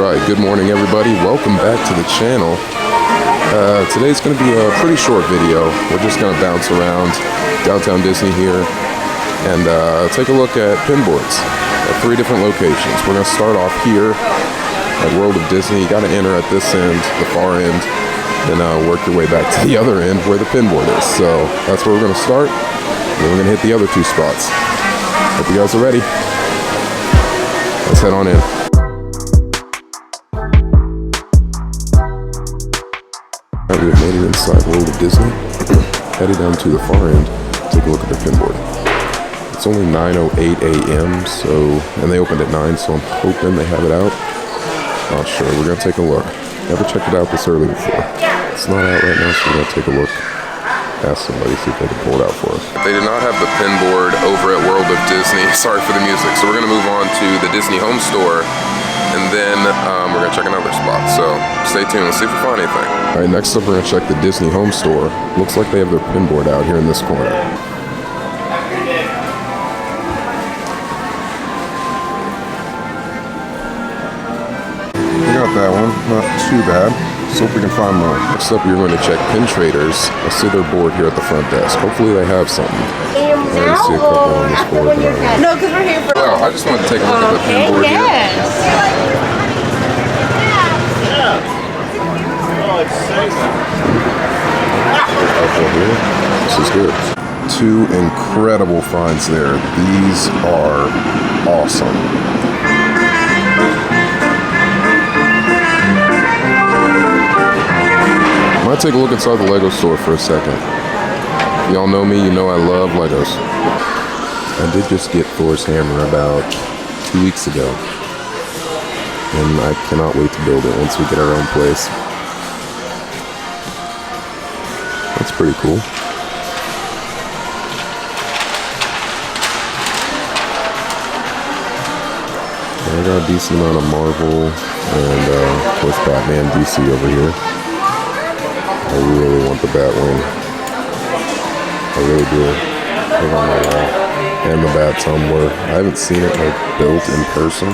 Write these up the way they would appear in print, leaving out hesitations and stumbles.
Alright, good morning everybody. Welcome back to the channel. Today's going to be a pretty short video. We're just going to bounce around downtown Disney here and take a look at pinboards at 3 different locations. We're going to start off here at World of Disney. You got to enter at this end, the far end, and work your way back to the other end where the pinboard is. So that's where we're going to start. And then we're going to hit the other 2 spots. Hope you guys are ready. Let's head on in. Alright, we have made it inside World of Disney. Headed down to the far end, take a look at the pinboard. It's only 9:08 a.m. and they opened at 9, so I'm hoping they have it out. Not sure. We're gonna take a look. Never checked it out this early before. It's not out right now, so we're gonna take a look. Ask somebody, see if they can pull it out for us. They did not have the pinboard over at World of Disney. Sorry for the music. So we're gonna move on to the Disney Home Store, and then we're gonna check another spot. So stay tuned. Let's see if we find anything. All right, next up we're gonna check the Disney Home Store. Looks like they have their pinboard out here in this corner. We got that one. Not too bad. So hope we can find more. Next up, you're going to check Pin Traders. I see their board here at the front desk. Hopefully they have something. I already see a couple on this board. No, because we're here for... Well, I just wanted to take a look at the pin board here. This is good. 2 incredible finds there. These are awesome. I'm gonna take a look inside the Lego store for a second. Y'all know me, you know I love Legos. I did just get Thor's hammer about 2 weeks ago. And I cannot wait to build it once we get our own place. That's pretty cool. And I got a decent amount of Marvel and of course Batman DC over here. I really want the Batwing. I really do. Put it on my wall. And the Bat Tumbler. I haven't seen it like built in person.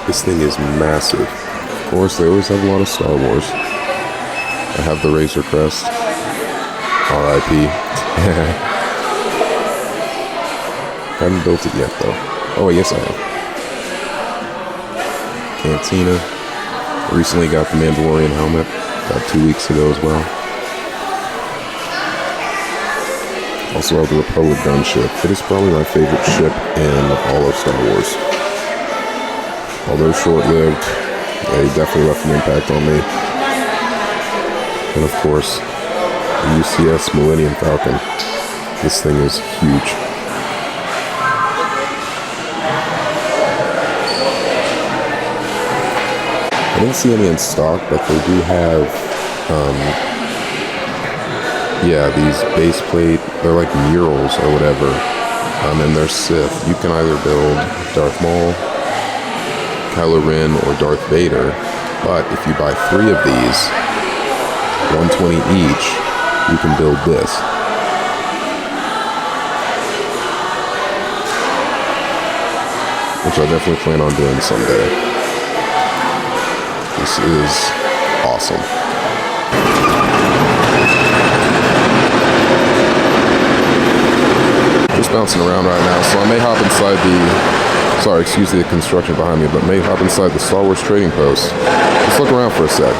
This thing is massive. Of course, they always have a lot of Star Wars. I have the Razor Crest. R.I.P. Haven't built it yet though. Oh, yes I have. Cantina. Recently got the Mandalorian helmet. About 2 weeks ago as well. Also have the Republic gunship. It is probably my favorite ship in all of Star Wars. Although short-lived, they definitely left an impact on me. And of course, the UCS Millennium Falcon. This thing is huge. I didn't see any in stock, but they do have, these base plate, they're like murals or whatever, and they're Sith. You can either build Darth Maul, Kylo Ren, or Darth Vader, but if you buy 3 of these, $120 each, you can build this. Which I definitely plan on doing someday. This is awesome. Just bouncing around right now, so I may hop inside excuse the construction behind me, but may hop inside the Star Wars trading post. Let's look around for a sec.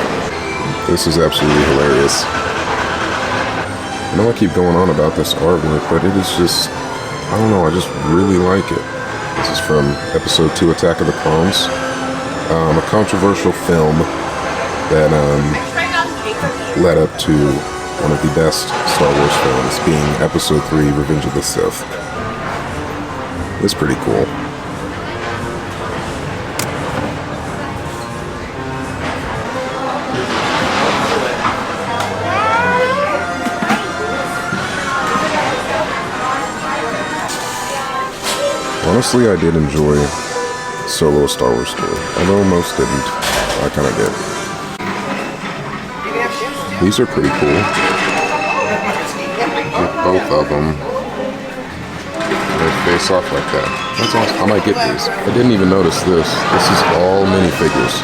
This is absolutely hilarious. I know I keep going on about this artwork, but it is just, I don't know, I just really like it. This is from Episode 2, Attack of the Clones. A controversial film that led up to one of the best Star Wars films, being Episode 3, Revenge of the Sith. It's pretty cool. Honestly, I did enjoy Solo: A Star Wars Story, although most didn't. I kind of did. These are pretty cool. Get both of them. They're face off like that. That's awesome. I might get these. I didn't even notice this. This is all minifigures.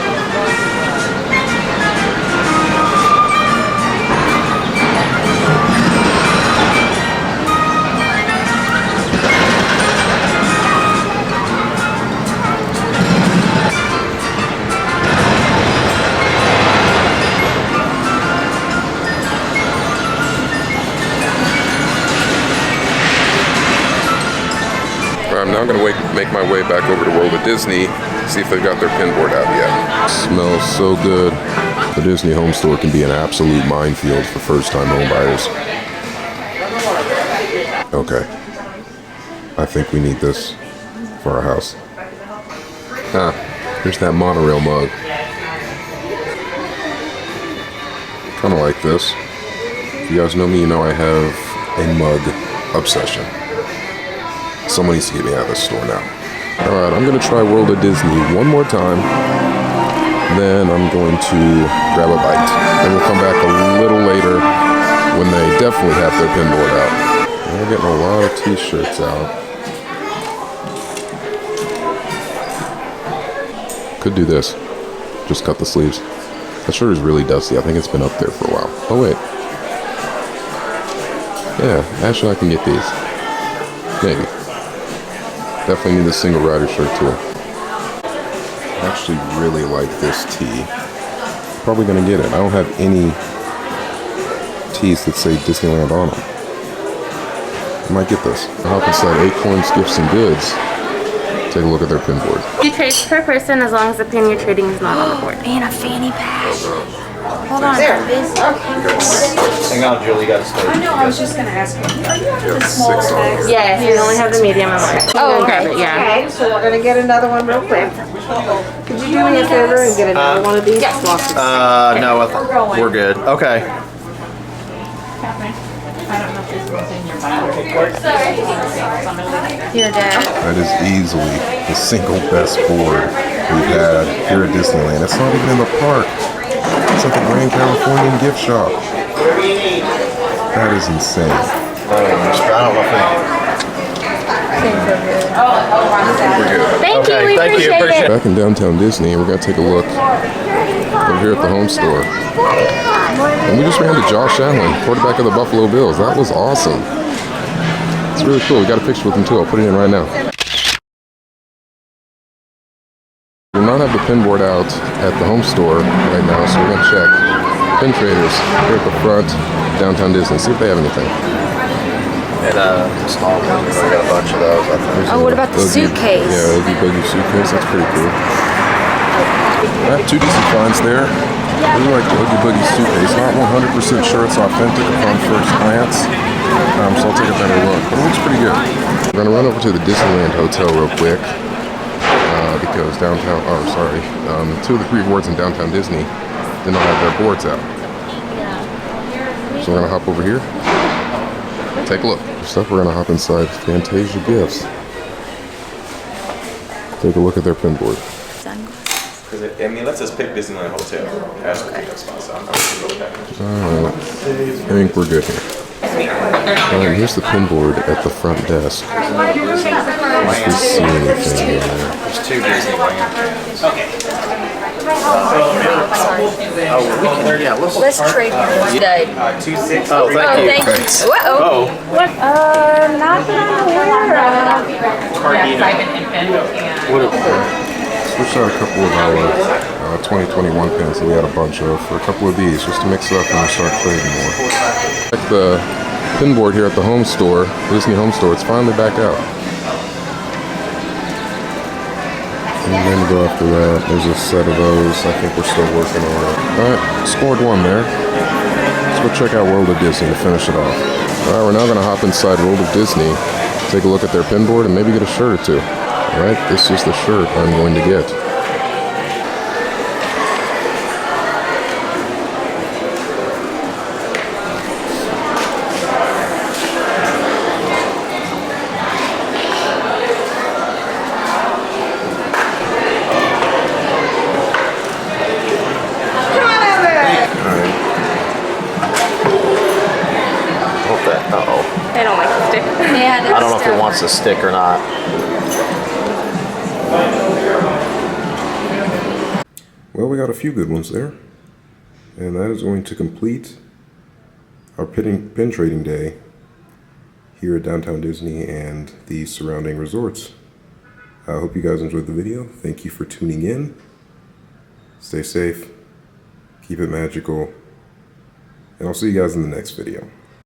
I'm now going to make my way back over to Walt Disney, see if they've got their pinboard out yet. Smells so good. The Disney home store can be an absolute minefield for first-time home buyers. Okay. I think we need this for our house. Ah, here's that monorail mug. Kind of like this. If you guys know me, you know I have a mug obsession. Someone needs to get me out of this store now. Alright, I'm going to try World of Disney one more time. Then I'm going to grab a bite. Then we'll come back a little later when they definitely have their pinboard out. They're getting a lot of t-shirts out. Could do this. Just cut the sleeves. That shirt is really dusty. I think it's been up there for a while. Oh wait. Yeah, actually I can get these. Maybe. Definitely need the single rider shirt too. I actually really like this tee. Probably gonna get it. I don't have any tees that say Disneyland on them. I might get this. I'll hop inside Acorns Gifts and Goods. Take a look at their pinboard. 2 trades per person as long as the pin you're trading is not on the board. And a fanny pack. Hold on. There. Hang on, Julie, got to start. I know, I was just going to ask you. Yeah, 6 on here. Yes, we only have the medium and large. Oh, okay. Grab it, yeah. Okay, so we're going to get another one real quick. Could you do me a favor and get another one of these? Yes. No, we're good. Okay. Here, Dad. That is easily the single best board we've had here at Disneyland. It's not even in the park. It's at the Disneyland California gift shop. That is insane. Thank you, we thank you, appreciate it. Back in downtown Disney, we're going to take a look over here at the home store. And we just ran into Josh Allen, quarterback of the Buffalo Bills. That was awesome. It's really cool. We got a picture with him too. I'll put it in right now. We do not have the pinboard out at the home store right now, so we're going to check pin traders here at the front, downtown Disney. See if they have anything. And small ones, we got a bunch of those. Oh, what about the suitcase? Yeah, Oogie Boogie suitcase. That's pretty cool. I have 2 decent finds there. I really like the Oogie Boogie suitcase. Not 100% sure it's authentic upon first glance, so I'll take a better look. But it looks pretty good. We're going to run over to the Disneyland Hotel real quick because 2 of the 3 boards in downtown Disney did not have their boards out. So we're going to hop over here. Take a look. First up, we're going to hop inside Fantasia Gifts. Take a look at their pinboard. I mean, let's just pick Disneyland Hotel as the pickup spot, so I'm not going to go with that. Alright, I think we're good here. Alright, here's the pinboard at the front desk. I can see anything in there. There's 2 Disneyland pins. Let's trade one. You died. 2-6. Oh, thank you. Thank Thanks. you. Uh-oh. What? Not that I'm aware of. Switched out a couple of our 2021 pins that we had a bunch of for a couple of these, just to mix it up and we'll start trading more. Like the pinboard here at the home store, Disney home store, it's finally back out. And then to go after that, there's a set of those. I think we're still working on it. Alright, scored 1 there. Let's go check out World of Disney to finish it off. Alright, we're now going to hop inside World of Disney, take a look at their pinboard, and maybe get a shirt or 2. Alright, this is the shirt I'm going to get. Uh-oh. They don't like the stick. Yeah, I don't know if it wants it's a stick or not. Well, we got a few good ones there. And that is going to complete our pin trading day here at Downtown Disney and the surrounding resorts. I hope you guys enjoyed the video. Thank you for tuning in. Stay safe, keep it magical, and I'll see you guys in the next video.